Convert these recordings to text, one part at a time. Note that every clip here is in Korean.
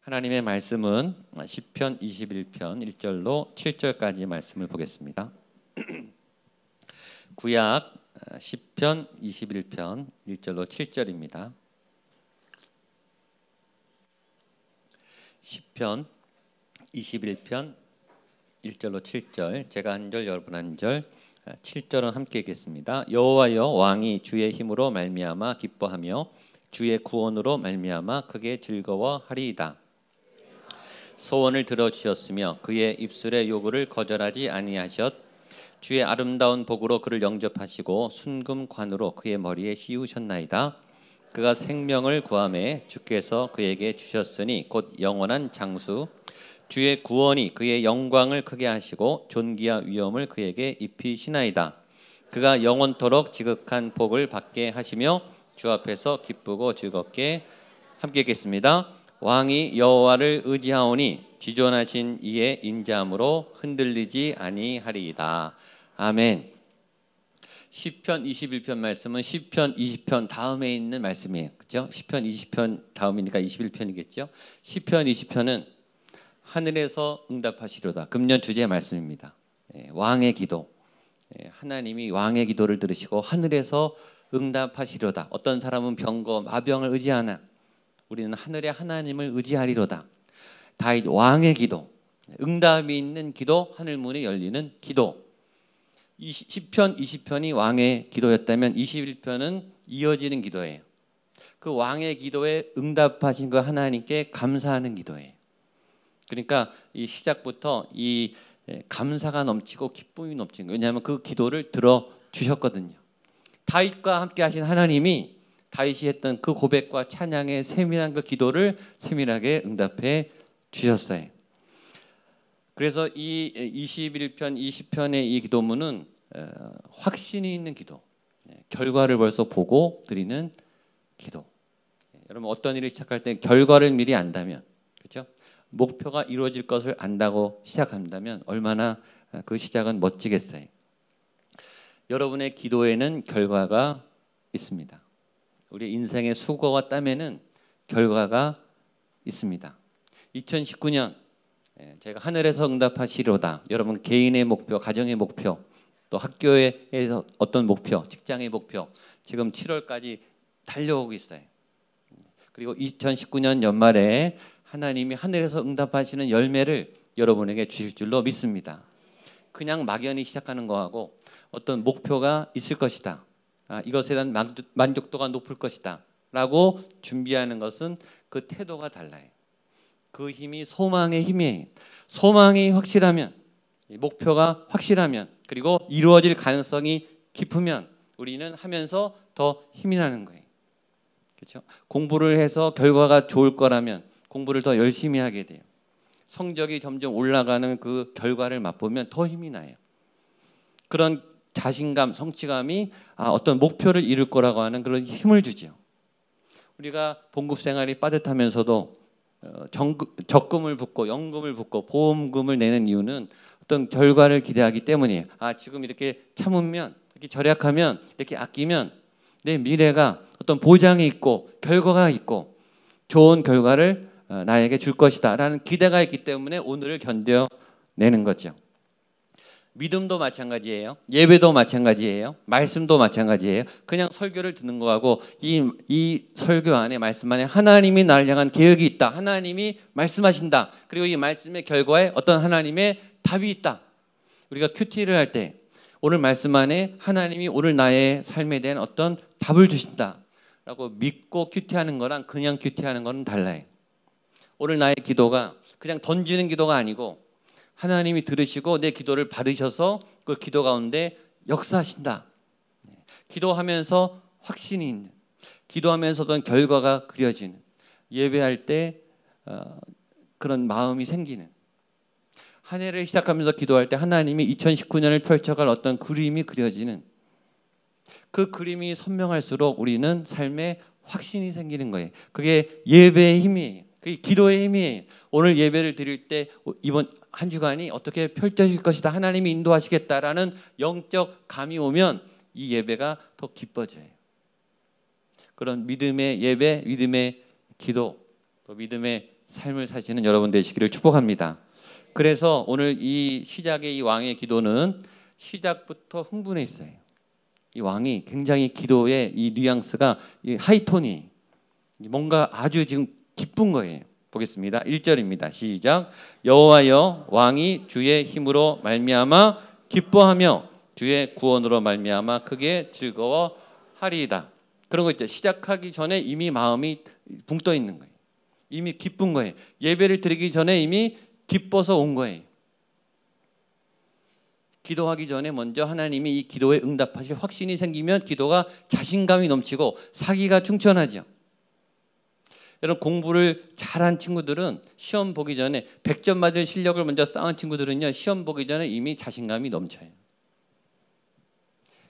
하나님의 말씀은 시편 21편 1절로 7절까지 말씀을 보겠습니다. 구약 시편 21편 1절로 7절입니다. 시편 21편 1절로 7절, 제가 한 절 여러분 한 절, 7절은 함께 읽겠습니다. 여호와여, 왕이 주의 힘으로 말미암아 기뻐하며 주의 구원으로 말미암아 크게 즐거워하리이다. 소원을 들어주셨으며 그의 입술의 요구를 거절하지 아니하셨. 주의 아름다운 복으로 그를 영접하시고 순금관으로 그의 머리에 씌우셨나이다. 그가 생명을 구하매 주께서 그에게 주셨으니 곧 영원한 장수. 주의 구원이 그의 영광을 크게 하시고 존귀와 위엄을 그에게 입히시나이다. 그가 영원토록 지극한 복을 받게 하시며 주 앞에서 기쁘고 즐겁게 함께 읽겠습니다. 왕이 여호와를 의지하오니 지존하신 이의 인자함으로 흔들리지 아니하리이다. 아멘. 시편 21편 말씀은 시편 20편 다음에 있는 말씀이에요. 그렇죠? 시편 20편 다음이니까 21편이겠죠? 시편 20편은 하늘에서 응답하시려다. 금년 주제 말씀입니다. 왕의 기도. 하나님이 왕의 기도를 들으시고 하늘에서 응답하시려다. 어떤 사람은 병거 마병을 의지하나 우리는 하늘의 하나님을 의지하리로다. 다윗 왕의 기도, 응답이 있는 기도, 하늘 문이 열리는 기도. 시편 20편이 왕의 기도였다면 21편은 이어지는 기도예요. 그 왕의 기도에 응답하신 그 하나님께 감사하는 기도예요. 그러니까 이 시작부터 이 감사가 넘치고 기쁨이 넘치는 거예요. 왜냐하면 그 기도를 들어주셨거든요. 다윗과 함께 하신 하나님이 다윗이 했던 그 고백과 찬양의 세밀한 그 기도를 세밀하게 응답해 주셨어요. 그래서 이 21편, 20편의 이 기도문은 확신이 있는 기도, 결과를 벌써 보고 드리는 기도. 여러분 어떤 일을 시작할 때 결과를 미리 안다면, 그렇죠? 목표가 이루어질 것을 안다고 시작한다면 얼마나 그 시작은 멋지겠어요. 여러분의 기도에는 결과가 있습니다. 우리 인생의 수고와 땀에는 결과가 있습니다. 2019년 제가 하늘에서 응답하시리로다. 여러분 개인의 목표, 가정의 목표, 또 학교에서 어떤 목표, 직장의 목표 지금 7월까지 달려오고 있어요. 그리고 2019년 연말에 하나님이 하늘에서 응답하시는 열매를 여러분에게 주실 줄로 믿습니다. 그냥 막연히 시작하는 거하고 어떤 목표가 있을 것이다. 이것에 대한 만족도가 높을 것이다 라고 준비하는 것은 그 태도가 달라요. 그 힘이 소망의 힘이에요. 소망이 확실하면, 목표가 확실하면, 그리고 이루어질 가능성이 깊으면 우리는 하면서 더 힘이 나는 거예요. 그렇죠? 공부를 해서 결과가 좋을 거라면 공부를 더 열심히 하게 돼요. 성적이 점점 올라가는 그 결과를 맛보면 더 힘이 나요. 그런 자신감, 성취감이 어떤 목표를 이룰 거라고 하는 그런 힘을 주죠. 우리가 봉급 생활이 빠듯하면서도 적금을 붓고 연금을 붓고 보험금을 내는 이유는 어떤 결과를 기대하기 때문이에요. 지금 이렇게 참으면, 이렇게 절약하면, 이렇게 아끼면 내 미래가 어떤 보장이 있고 결과가 있고 좋은 결과를 나에게 줄 것이다 라는 기대가 있기 때문에 오늘을 견뎌내는 거죠. 믿음도 마찬가지예요. 예배도 마찬가지예요. 말씀도 마찬가지예요. 그냥 설교를 듣는 거하고 이 설교 안에 말씀 안에 하나님이 나를 향한 계획이 있다. 하나님이 말씀하신다. 그리고 이 말씀의 결과에 어떤 하나님의 답이 있다. 우리가 큐티를 할 때 오늘 말씀 안에 하나님이 오늘 나의 삶에 대한 어떤 답을 주신다 라고 믿고 큐티하는 거랑 그냥 큐티하는 거는 달라요. 오늘 나의 기도가 그냥 던지는 기도가 아니고 하나님이 들으시고 내 기도를 받으셔서 그 기도 가운데 역사하신다. 기도하면서 확신이 있는, 기도하면서도 결과가 그려지는, 예배할 때 그런 마음이 생기는, 한 해를 시작하면서 기도할 때 하나님이 2019년을 펼쳐갈 어떤 그림이 그려지는, 그 그림이 선명할수록 우리는 삶에 확신이 생기는 거예요. 그게 예배의 힘이에요. 그게 기도의 힘이에요. 오늘 예배를 드릴 때 이번 한 주간이 어떻게 펼쳐질 것이다. 하나님이 인도하시겠다라는 영적 감이 오면 이 예배가 더 기뻐져요. 그런 믿음의 예배, 믿음의 기도, 또 믿음의 삶을 사시는 여러분 되시기를 축복합니다. 그래서 오늘 이 시작의 이 왕의 기도는 시작부터 흥분해 있어요. 이 왕이 굉장히 기도의 이 뉘앙스가 이 하이톤이 뭔가 아주 지금 기쁜 거예요. 보겠습니다. 1절입니다. 시작. 여호와여 왕이 주의 힘으로 말미암아 기뻐하며 주의 구원으로 말미암아 크게 즐거워하리이다. 그런 거 있죠. 시작하기 전에 이미 마음이 붕 떠 있는 거예요. 이미 기쁜 거예요. 예배를 드리기 전에 이미 기뻐서 온 거예요. 기도하기 전에 먼저 하나님이 이 기도에 응답하실 확신이 생기면 기도가 자신감이 넘치고 사기가 충천하죠. 여러분 공부를 잘한 친구들은 시험 보기 전에 100점 맞을 실력을 먼저 쌓은 친구들은요 시험 보기 전에 이미 자신감이 넘쳐요.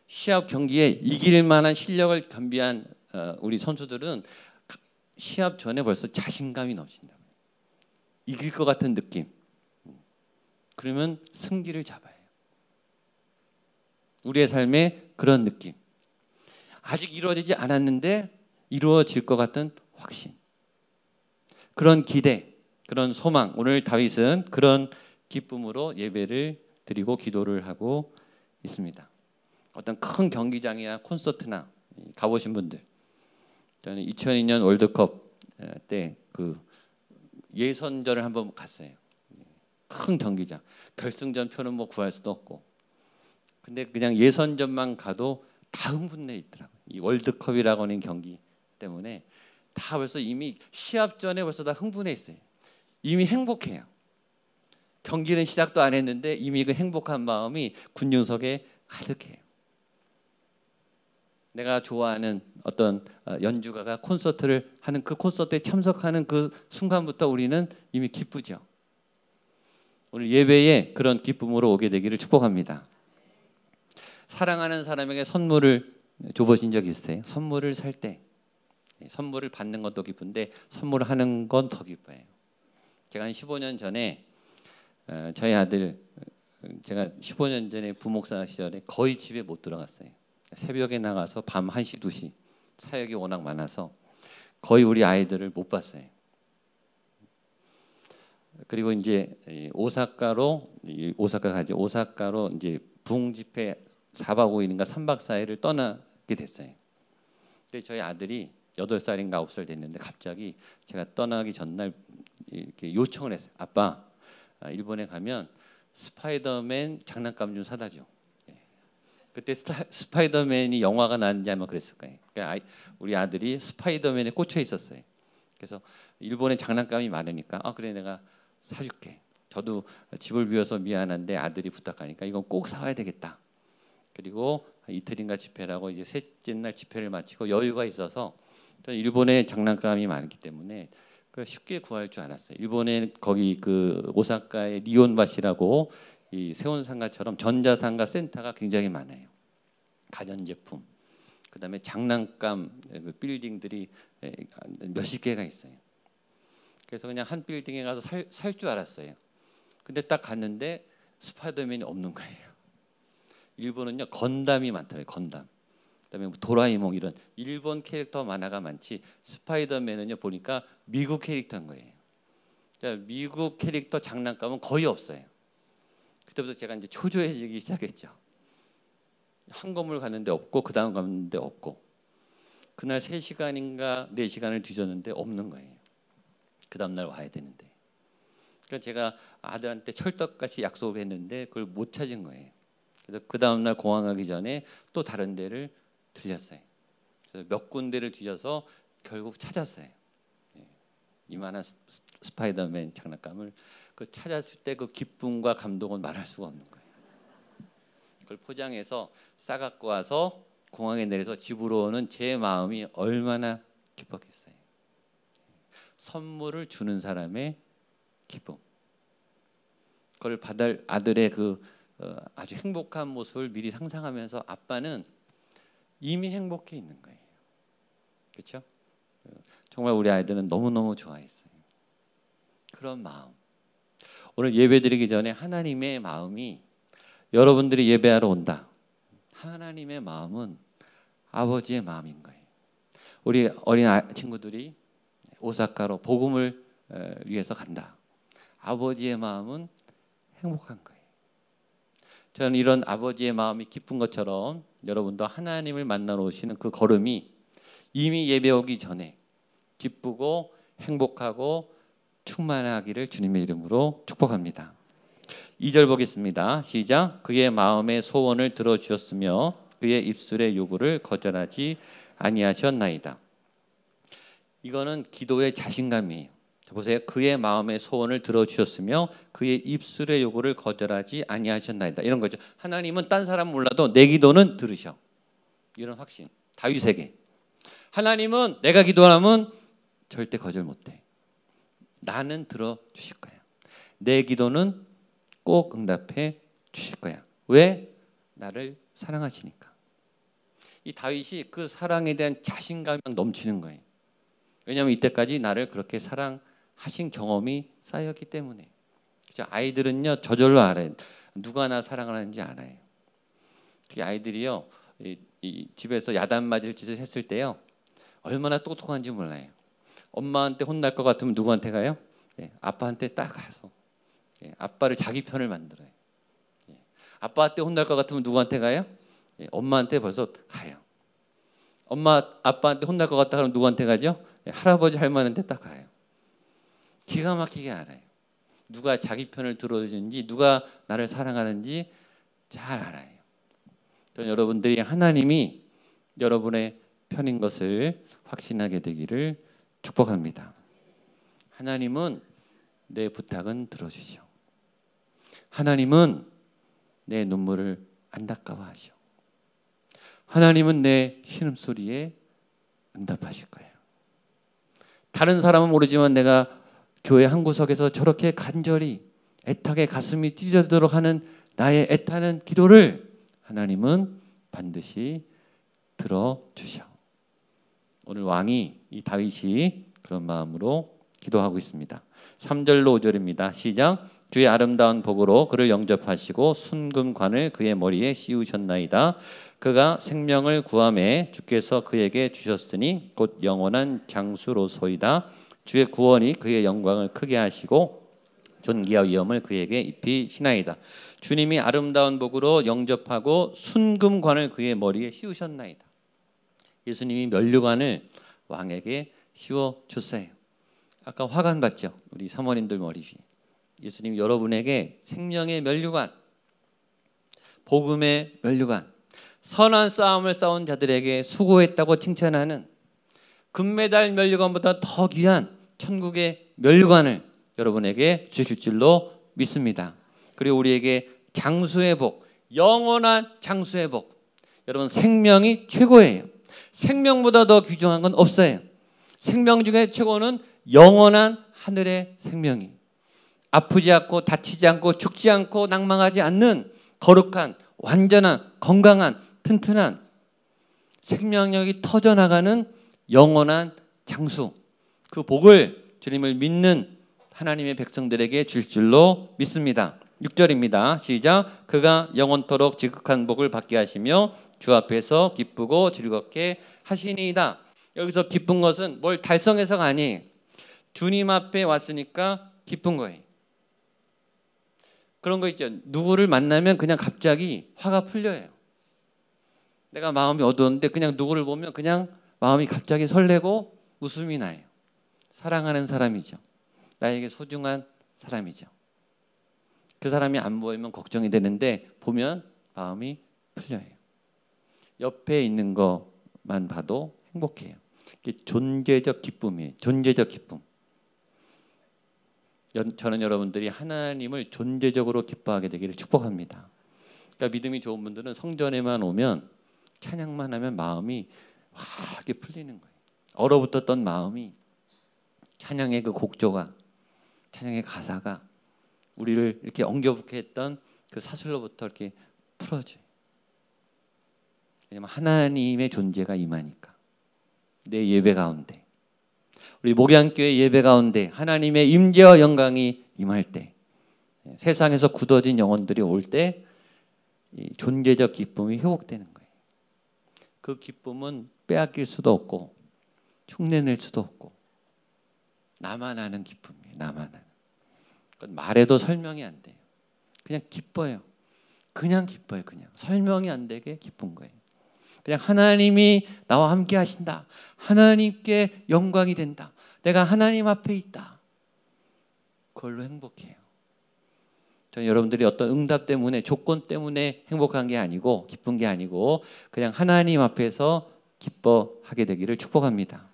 시합 경기에 이길 만한 실력을 겸비한 우리 선수들은 시합 전에 벌써 자신감이 넘친다. 이길 것 같은 느낌. 그러면 승기를 잡아요. 우리의 삶에 그런 느낌. 아직 이루어지지 않았는데 이루어질 것 같은 확신. 그런 기대, 그런 소망. 오늘 다윗은 그런 기쁨으로 예배를 드리고 기도를 하고 있습니다. 어떤 큰 경기장이나 콘서트나 가보신 분들, 저는 2002년 월드컵 때 그 예선전을 한번 갔어요. 큰 경기장, 결승전 표는 뭐 구할 수도 없고, 근데 그냥 예선전만 가도 다 흥분돼 있더라고요. 이 월드컵이라고 하는 경기 때문에 다 벌써 이미 시합 전에 벌써 다 흥분해 있어요. 이미 행복해요. 경기는 시작도 안 했는데 이미 그 행복한 마음이 군중석에 가득해요. 내가 좋아하는 어떤 연주가가 콘서트를 하는 그 콘서트에 참석하는 그 순간부터 우리는 이미 기쁘죠. 오늘 예배에 그런 기쁨으로 오게 되기를 축복합니다. 사랑하는 사람에게 선물을 줘보신 적 있어요? 선물을 살 때 선물을 받는 것도 기쁜데 선물을 하는 건 더 기뻐요. 제가 한 15년 전에 저희 아들, 제가 15년 전에 부목사 시절에 거의 집에 못 들어갔어요. 새벽에 나가서 밤 1시, 2시 사역이 워낙 많아서 거의 우리 아이들을 못 봤어요. 그리고 이제 오사카로 이제 붕 집회 4박 5일인가 3박 4일을 떠나게 됐어요. 근데 저희 아들이 8살인가 9살 됐는데 갑자기 제가 떠나기 전날 이렇게 요청을 했어요. 아빠, 일본에 가면 스파이더맨 장난감 좀 사다 줘. 그때 스파이더맨이 영화가 나왔는지 아마 그랬을 거예요. 그러니까 우리 아들이 스파이더맨에 꽂혀 있었어요. 그래서 일본에 장난감이 많으니까 그래 내가 사줄게. 저도 집을 비워서 미안한데 아들이 부탁하니까 이건 꼭 사와야 되겠다. 그리고 이틀인가 집회라고 이제 셋째 날 집회를 마치고 여유가 있어서 저는 일본에 장난감이 많기 때문에 쉽게 구할 줄 알았어요. 일본에 거기 그 오사카의 니온바시라고 이 세온상가처럼 전자상가 센터가 굉장히 많아요. 가전제품, 그다음에 장난감 그 빌딩들이 몇십 개가 있어요. 그래서 그냥 한 빌딩에 가서 살 줄 알았어요. 근데 딱 갔는데 스파이더맨이 없는 거예요. 일본은요 건담이 많더라고요. 건담. 그다음에 뭐 도라에몽 이런 일본 캐릭터 만화가 많지 스파이더맨은요 보니까 미국 캐릭터인 거예요. 그러니까 미국 캐릭터 장난감은 거의 없어요. 그때부터 제가 이제 초조해지기 시작했죠. 한 건물 갔는데 없고 그 다음 갔는데 없고 그날 3시간인가 4시간을 뒤졌는데 없는 거예요. 그 다음 날 와야 되는데. 그러니까 제가 아들한테 철떡같이 약속을 했는데 그걸 못 찾은 거예요. 그래서 그 다음 날 공항 가기 전에 또 다른 데를 들렸어요. 그래서 몇 군데를 뒤져서 결국 찾았어요. 이만한 스파이더맨 장난감을 그 찾았을 때 그 기쁨과 감동은 말할 수가 없는 거예요. 그걸 포장해서 싸갖고 와서 공항에 내려서 집으로 오는 제 마음이 얼마나 기뻤겠어요. 선물을 주는 사람의 기쁨. 그걸 받을 아들의 그 아주 행복한 모습을 미리 상상하면서 아빠는 이미 행복해 있는 거예요. 그렇죠? 정말 우리 아이들은 너무너무 좋아했어요. 그런 마음. 오늘 예배드리기 전에 하나님의 마음이 여러분들이 예배하러 온다. 하나님의 마음은 아버지의 마음인 거예요. 우리 어린 친구들이 오사카로 복음을 위해서 간다. 아버지의 마음은 행복한 거예요. 저는 이런 아버지의 마음이 기쁜 것처럼 여러분도 하나님을 만나러 오시는 그 걸음이 이미 예배 오기 전에 기쁘고 행복하고 충만하기를 주님의 이름으로 축복합니다. 2절 보겠습니다. 시작. 그의 마음의 소원을 들어주셨으며 그의 입술의 요구를 거절하지 아니하셨나이다. 이거는 기도의 자신감이에요. 보세요. 그의 마음의 소원을 들어주셨으며 그의 입술의 요구를 거절하지 아니하셨나이다. 이런 거죠. 하나님은 딴 사람 몰라도 내 기도는 들으셔. 이런 확신. 다윗에게. 하나님은 내가 기도하면 절대 거절 못해. 나는 들어주실 거야. 내 기도는 꼭 응답해 주실 거야. 왜? 나를 사랑하시니까. 이 다윗이 그 사랑에 대한 자신감이 넘치는 거예요. 왜냐하면 이때까지 나를 그렇게 사랑하신 경험이 쌓였기 때문에. 그렇죠? 아이들은요 저절로 알아요. 누가 나 사랑하는지 알아요. 특히 아이들이요 이 집에서 야단 맞을 짓을 했을 때요 얼마나 똑똑한지 몰라요. 엄마한테 혼날 것 같으면 누구한테 가요? 아빠한테 딱 가서 아빠를 자기 편을 만들어요. 아빠한테 혼날 것 같으면 누구한테 가요? 엄마한테 벌써 가요. 아빠한테 혼날 것 같다 그러면 누구한테 가죠? 할아버지 할머니한테 딱 가요. 기가 막히게 알아요. 누가 자기 편을 들어주는지 누가 나를 사랑하는지 잘 알아요. 저는 여러분들이 하나님이 여러분의 편인 것을 확신하게 되기를 축복합니다. 하나님은 내 부탁은 들어주시오. 하나님은 내 눈물을 안타까워하시오. 하나님은 내 신음소리에 응답하실 거예요. 다른 사람은 모르지만 내가 교회 한 구석에서 저렇게 간절히 애타게 가슴이 찢어지도록 하는 나의 애타는 기도를 하나님은 반드시 들어주셔. 오늘 왕이 이 다윗이 그런 마음으로 기도하고 있습니다. 3절로 5절입니다. 시작. 주의 아름다운 복으로 그를 영접하시고 순금관을 그의 머리에 씌우셨나이다. 그가 생명을 구하매 주께서 그에게 주셨으니 곧 영원한 장수로소이다. 주의 구원이 그의 영광을 크게 하시고 존귀와 위엄을 그에게 입히시나이다. 주님이 아름다운 복으로 영접하고 순금관을 그의 머리에 씌우셨나이다. 예수님이 면류관을 왕에게 씌워주세요. 아까 화관 봤죠? 우리 사모님들 머리 위에. 예수님이 여러분에게 생명의 면류관, 복음의 면류관, 선한 싸움을 싸운 자들에게 수고했다고 칭찬하는 금메달 면류관보다 더 귀한 천국의 면류관을 여러분에게 주실 줄로 믿습니다. 그리고 우리에게 장수의 복, 영원한 장수의 복. 여러분 생명이 최고예요. 생명보다 더 귀중한 건 없어요. 생명 중에 최고는 영원한 하늘의 생명이. 아프지 않고 다치지 않고 죽지 않고 낭망하지 않는 거룩한 완전한 건강한 튼튼한 생명력이 터져나가는 영원한 장수. 그 복을 주님을 믿는 하나님의 백성들에게 줄 줄로 믿습니다. 6절입니다. 시작. 그가 영원토록 지극한 복을 받게 하시며 주 앞에서 기쁘고 즐겁게 하시니이다. 여기서 기쁜 것은 뭘 달성해서가 아니에요. 주님 앞에 왔으니까 기쁜 거예요. 그런 거 있죠. 누구를 만나면 그냥 갑자기 화가 풀려요. 내가 마음이 어두웠는데 그냥 누구를 보면 그냥 마음이 갑자기 설레고 웃음이 나요. 사랑하는 사람이죠. 나에게 소중한 사람이죠. 그 사람이 안 보이면 걱정이 되는데 보면 마음이 풀려요. 옆에 있는 것만 봐도 행복해요. 이게 존재적 기쁨이에요. 존재적 기쁨. 저는 여러분들이 하나님을 존재적으로 기뻐하게 되기를 축복합니다. 그러니까 믿음이 좋은 분들은 성전에만 오면 찬양만 하면 마음이 확 풀리는 거예요. 얼어붙었던 마음이 찬양의 그 곡조가, 찬양의 가사가 우리를 이렇게 엉겨붙게 했던 그 사슬로부터 이렇게 풀어져요. 왜냐하면 하나님의 존재가 임하니까. 내 예배 가운데, 우리 목양교회 예배 가운데 하나님의 임재와 영광이 임할 때, 세상에서 굳어진 영혼들이 올 때 이 존재적 기쁨이 회복되는 거예요. 그 기쁨은 빼앗길 수도 없고 흉내낼 수도 없고 나만 아는 기쁨이에요. 나만 아는. 말해도 설명이 안 돼요. 그냥 기뻐요. 그냥 기뻐요. 그냥 설명이 안 되게 기쁜 거예요. 그냥 하나님이 나와 함께 하신다. 하나님께 영광이 된다. 내가 하나님 앞에 있다. 그걸로 행복해요. 저는 여러분들이 어떤 응답 때문에, 조건 때문에 행복한 게 아니고, 기쁜 게 아니고, 그냥 하나님 앞에서 기뻐하게 되기를 축복합니다.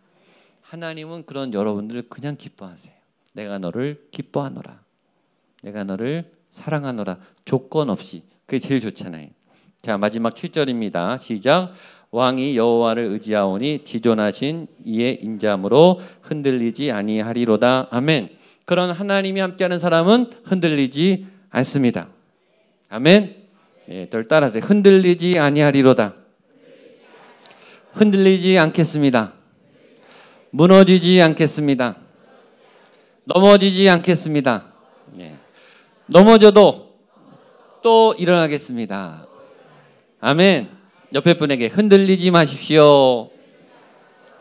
하나님은 그런 여러분들을 그냥 기뻐하세요. 내가 너를 기뻐하노라. 내가 너를 사랑하노라. 조건 없이. 그게 제일 좋잖아요. 자, 마지막 7절입니다. 시작. 왕이 여호와를 의지하오니 지존하신 이의 인자함으로 흔들리지 아니하리로다. 아멘. 그런 하나님이 함께하는 사람은 흔들리지 않습니다. 아멘. 예, 들 따라하세요. 흔들리지 아니하리로다. 흔들리지 않겠습니다. 무너지지 않겠습니다. 넘어지지 않겠습니다. 예. 넘어져도 또 일어나겠습니다. 아멘. 옆에 분에게 흔들리지 마십시오.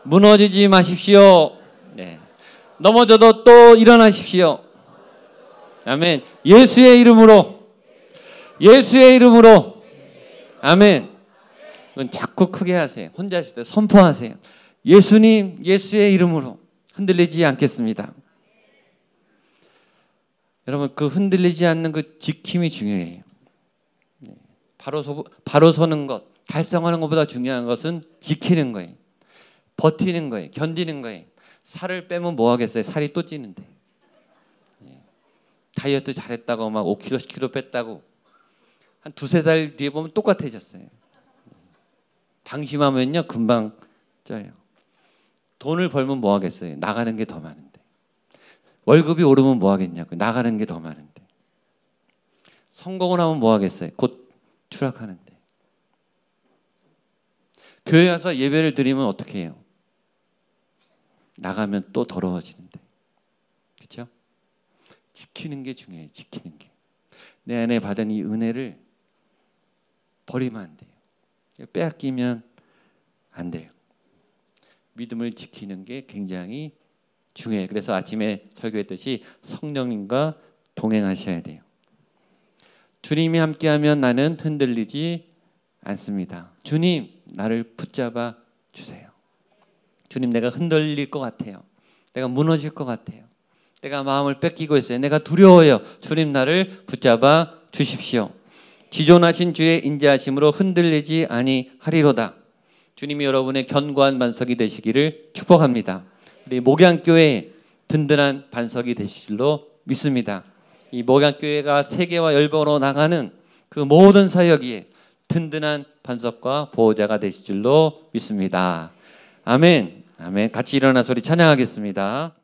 무너지지 마십시오. 네. 넘어져도 또 일어나십시오. 아멘. 예수의 이름으로. 예수의 이름으로. 아멘. 그건 자꾸 크게 하세요. 혼자 하실 때 선포하세요. 예수님, 예수의 이름으로 흔들리지 않겠습니다. 여러분, 그 흔들리지 않는 그 지킴이 중요해요. 바로 서는 것, 달성하는 것보다 중요한 것은 지키는 거예요. 버티는 거예요. 견디는 거예요. 살을 빼면 뭐 하겠어요? 살이 또 찌는데. 다이어트 잘했다고 막 5kg, 10kg 뺐다고 한 두세 달 뒤에 보면 똑같아졌어요. 방심하면요 금방 쪄요. 돈을 벌면 뭐 하겠어요? 나가는 게 더 많은데. 월급이 오르면 뭐 하겠냐고. 나가는 게 더 많은데. 성공을 하면 뭐 하겠어요? 곧 추락하는데. 교회 와서 예배를 드리면 어떻게 해요? 나가면 또 더러워지는데. 그렇죠? 지키는 게 중요해요. 지키는 게. 내 안에 받은 이 은혜를 버리면 안 돼요. 빼앗기면 안 돼요. 믿음을 지키는 게 굉장히 중요해요. 그래서 아침에 설교했듯이 성령님과 동행하셔야 돼요. 주님이 함께하면 나는 흔들리지 않습니다. 주님, 나를 붙잡아 주세요. 주님, 내가 흔들릴 것 같아요. 내가 무너질 것 같아요. 내가 마음을 뺏기고 있어요. 내가 두려워요. 주님, 나를 붙잡아 주십시오. 지존하신 주의 인자하심으로 흔들리지 아니하리로다. 주님이 여러분의 견고한 반석이 되시기를 축복합니다. 우리 목양교회 든든한 반석이 되실 줄로 믿습니다. 이 목양교회가 세계와 열방으로 나가는 그 모든 사역에 든든한 반석과 보호자가 되실 줄로 믿습니다. 아멘. 아멘. 같이 일어나서 우리 찬양하겠습니다.